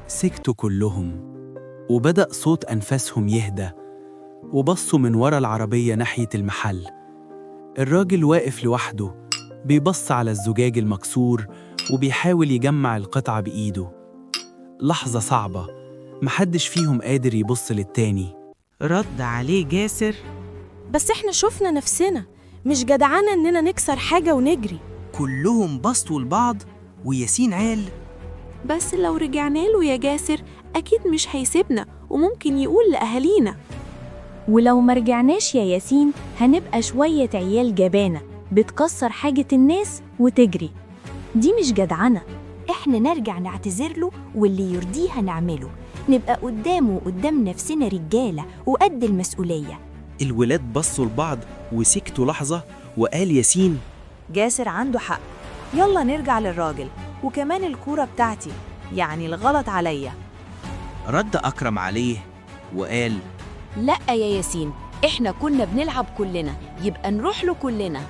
سكتوا كلهم، وبدأ صوت أنفاسهم يهدى، وبصوا من ورا العربية ناحية المحل. الراجل واقف لوحده بيبص على الزجاج المكسور وبيحاول يجمع القطعة بإيده. لحظة صعبة، محدش فيهم قادر يبص للتاني. رد عليه جاسر: بس احنا شفنا نفسنا، مش جدعانة إننا نكسر حاجة ونجري. كلهم بصوا لبعض، وياسين قال: بس لو رجعنا له يا جاسر أكيد مش هيسيبنا وممكن يقول لأهالينا. ولو مرجعناش يا ياسين هنبقى شوية عيال جبانة بتكسر حاجة الناس وتجري. دي مش جدعنة. إحنا نرجع نعتذر له واللي يرضيه نعمله، نبقى قدامه وقدام نفسنا رجالة وقد المسؤولية. الولاد بصوا لبعض وسكتوا لحظة، وقال ياسين: جاسر عنده حق، يلا نرجع للراجل، وكمان الكورة بتاعتي، يعني الغلط عليا. رد أكرم عليه وقال: لأ يا ياسين، إحنا كنا بنلعب كلنا، يبقى نروح له كلنا.